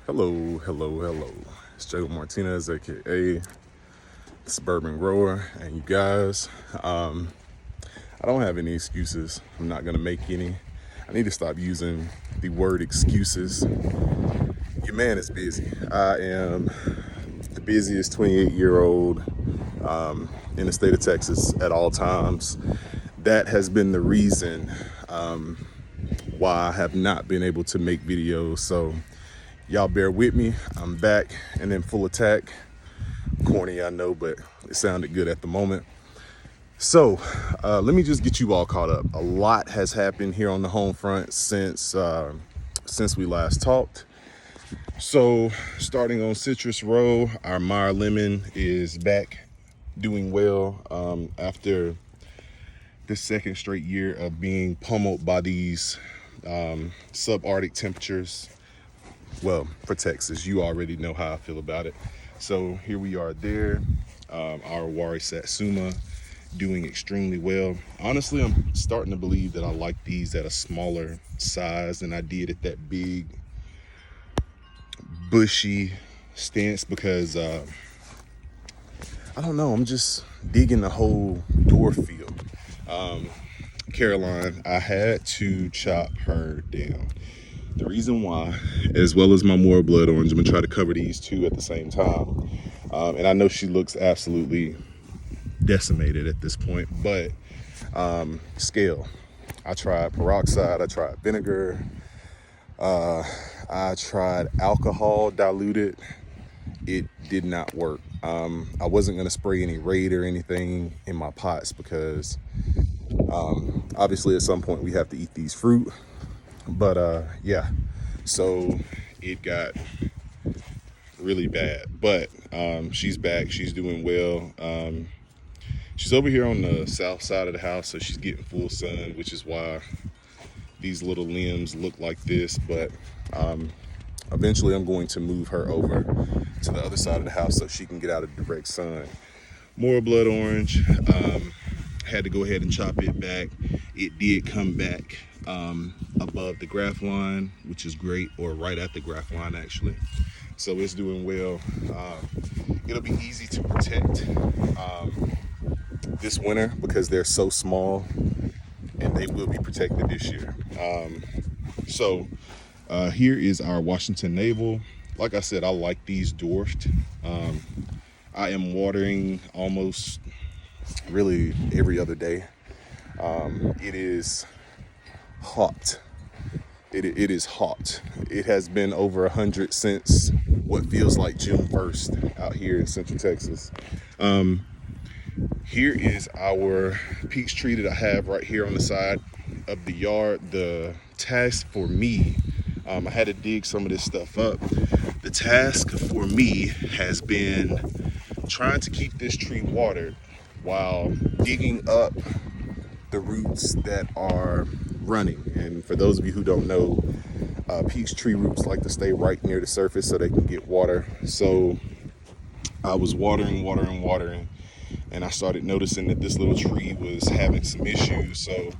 Hello. It's Jacob Martinez, aka Suburban Grower, and you guys, I don't have any excuses. I'm not gonna make any. I need to stop using the word excuses. Your man is busy. I am the busiest 28-year-old in the state of Texas at all times. That has been the reason why I have not been able to make videos. So y'all bear with me. I'm back and in full attack. Corny, I know, but it sounded good at the moment. So let me just get you all caught up. A lot has happened here on the home front since we last talked. So starting on Citrus Row, our Meyer lemon is back doing well after the second straight year of being pummeled by these subarctic temperatures. Well, for Texas, you already know how I feel about it. So here we are there. Our Wari Satsuma doing extremely well. Honestly, I'm starting to believe that I like these at a smaller size than I did at that big, bushy stance because I don't know, I'm just digging the whole door feel. Caroline, I had to chop her down. The reason why, as well as my more blood orange, I'm gonna try to cover these two at the same time. And I know she looks absolutely decimated at this point, but scale. I tried peroxide, I tried vinegar, I tried alcohol diluted. It did not work. I wasn't gonna spray any Raid or anything in my pots because obviously at some point we have to eat these fruit. But yeah, so it got really bad, but she's back, she's doing well. She's over here on the south side of the house, so she's getting full sun, which is why these little limbs look like this. But eventually I'm going to move her over to the other side of the house so she can get out of direct sun. More blood orange, had to go ahead and chop it back. It did come back above the graph line, which is great, or right at the graph line actually. So it's doing well. It'll be easy to protect this winter because they're so small, and they will be protected this year. So here is our Washington Navel. Like I said, I like these dwarfed. I am watering almost really every other day. It is hot. It is hot. It has been over 100 since what feels like June 1st out here in Central Texas. Here is our peach tree that I have right here on the side of the yard. The task for me, I had to dig some of this stuff up. The task for me has been trying to keep this tree watered while digging up the roots that are running. And for those of you who don't know, peach tree roots like to stay right near the surface so they can get water. So I was watering, and I started noticing that this little tree was having some issues. So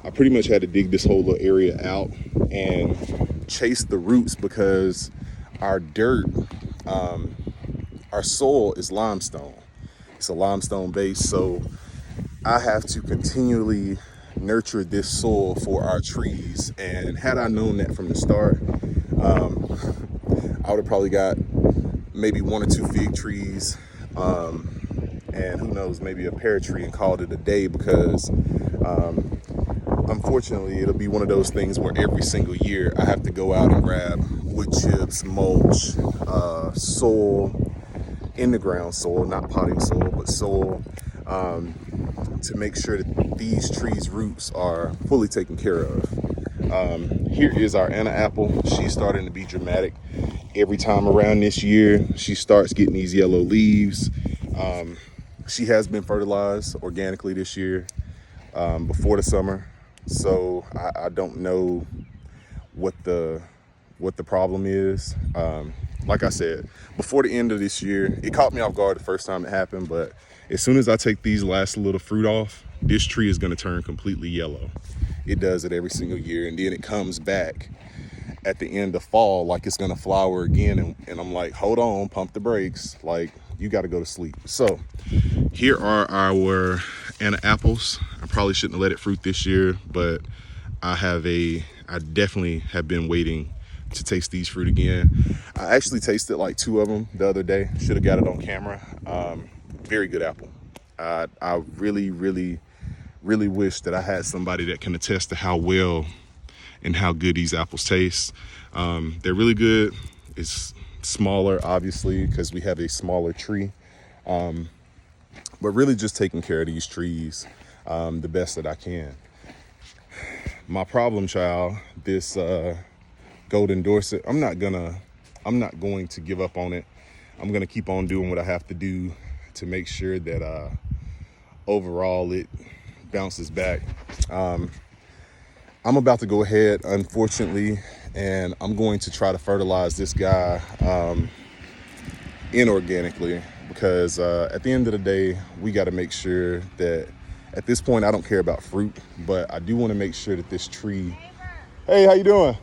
I pretty much had to dig this whole little area out and chase the roots because our dirt, our soil is limestone. It's a limestone base, so I have to continually nurture this soil for our trees. And had I known that from the start, I would have probably got maybe 1 or 2 fig trees, and who knows, maybe a pear tree, and called it a day, because unfortunately it'll be one of those things where every single year I have to go out and grab wood chips, mulch, soil, in the ground soil, not potting soil, but soil, to make sure that these trees' roots are fully taken care of. Here is our Anna apple. She's starting to be dramatic. Every time around this year, she starts getting these yellow leaves. She has been fertilized organically this year before the summer, so I don't know what the problem is. Like I said, before the end of this year, it caught me off guard the first time it happened, but as soon as I take these last little fruit off, this tree is going to turn completely yellow. It does it every single year, and then it comes back at the end of fall like it's gonna flower again, and I'm like, hold on, pump the brakes, like you got to go to sleep. So here are our Anna apples. I probably shouldn't have let it fruit this year, but I definitely have been waiting to taste these fruit again. I actually tasted like 2 of them the other day. Should have got it on camera. Very good apple. I really wish that I had somebody that can attest to how well and how good these apples taste. They're really good. It's smaller, obviously, because we have a smaller tree. But really just taking care of these trees the best that I can. My problem child, this golden Durset, I'm not going to give up on it. I'm gonna keep on doing what I have to do to make sure that overall it bounces back. I'm about to go ahead, unfortunately, and I'm going to try to fertilize this guy inorganically, because at the end of the day, we got to make sure that at this point, I don't care about fruit, but I do want to make sure that this tree. Hey, how you doing?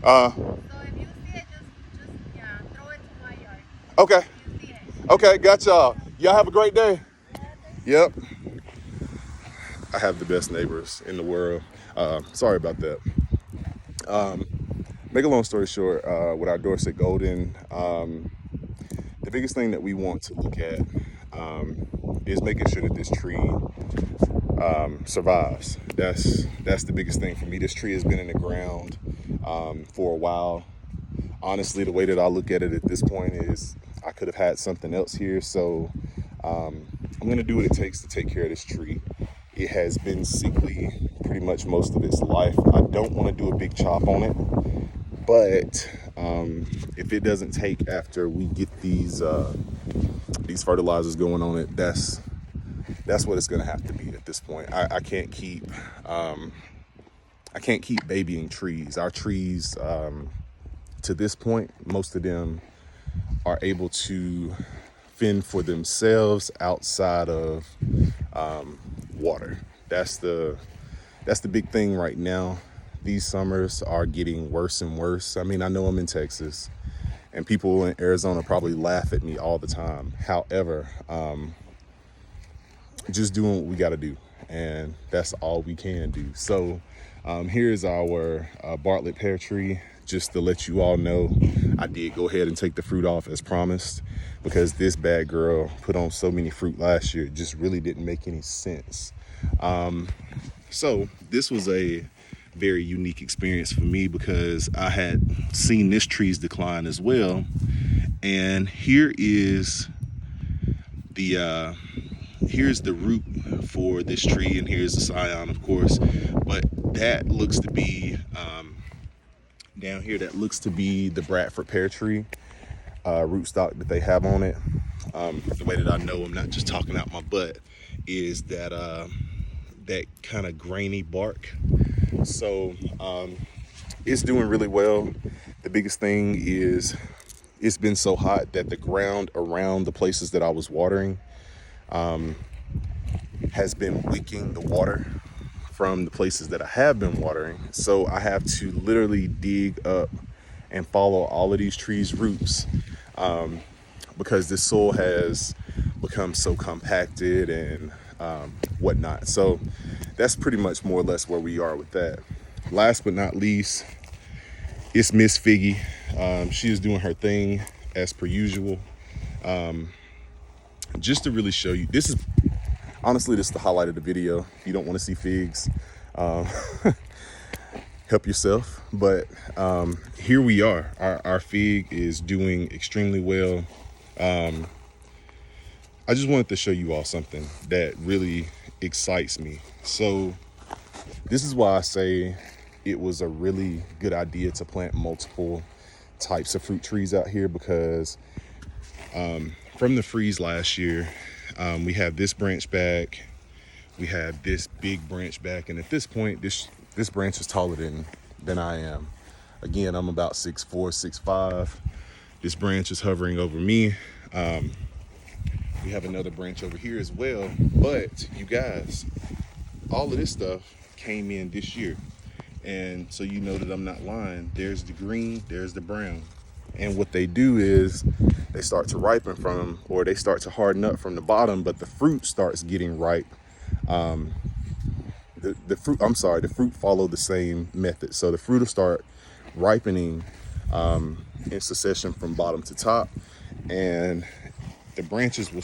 So if you see it, just throw it to my yard. Okay. If you see it. Okay, gotcha. Y'all have a great day. Yep. I have the best neighbors in the world. Sorry about that. Make a long story short, with our Durset Golden, the biggest thing that we want to look at is making sure that this tree survives. That's the biggest thing for me. This tree has been in the ground for a while. Honestly, the way that I look at it at this point is I could have had something else here. So I'm gonna do what it takes to take care of this tree. It has been sickly pretty much most of its life. I don't want to do a big chop on it, but if it doesn't take after we get these fertilizers going on it, that's what it's gonna have to be at this point. I can't keep babying trees. Our trees, to this point, most of them are able to fend for themselves outside of water. That's the big thing right now. These summers are getting worse and worse. I mean, I know I'm in Texas, and people in Arizona probably laugh at me all the time. However, just doing what we got to do, and that's all we can do. So here's our Bartlett pear tree. Just to let you all know, I did go ahead and take the fruit off as promised, because this bad girl put on so many fruit last year, it just really didn't make any sense. So this was a very unique experience for me, because I had seen this tree's decline as well. And here is here's the root for this tree, and here's the scion, of course, but that looks to be down here, that looks to be the Bradford pear tree rootstock that they have on it. The way that I know I'm not just talking out my butt is that that kind of grainy bark. So it's doing really well. The biggest thing is it's been so hot that the ground around the places that I was watering has been wicking the water from the places that I have been watering. So I have to literally dig up and follow all of these trees' roots because this soil has become so compacted and whatnot. So that's pretty much more or less where we are with that. Last but not least, it's Miss Figgy. She is doing her thing as per usual. Just to really show you, this is the highlight of the video. If you don't want to see figs, help yourself. But here we are. Our fig is doing extremely well. I just wanted to show you all something that really excites me. So this is why I say it was a really good idea to plant multiple types of fruit trees out here, because from the freeze last year, we have this branch back, we have this big branch back, and at this point, this branch is taller than I am. Again, I'm about 6'4", 6'5". This branch is hovering over me. We have another branch over here as well. But you guys, all of this stuff came in this year. And so you know that I'm not lying. There's the green, there's the brown. And what they do is they start to ripen from, or they start to harden up from the bottom, but the fruit starts getting ripe. The fruit follow the same method. So the fruit will start ripening in succession from bottom to top, and the branches will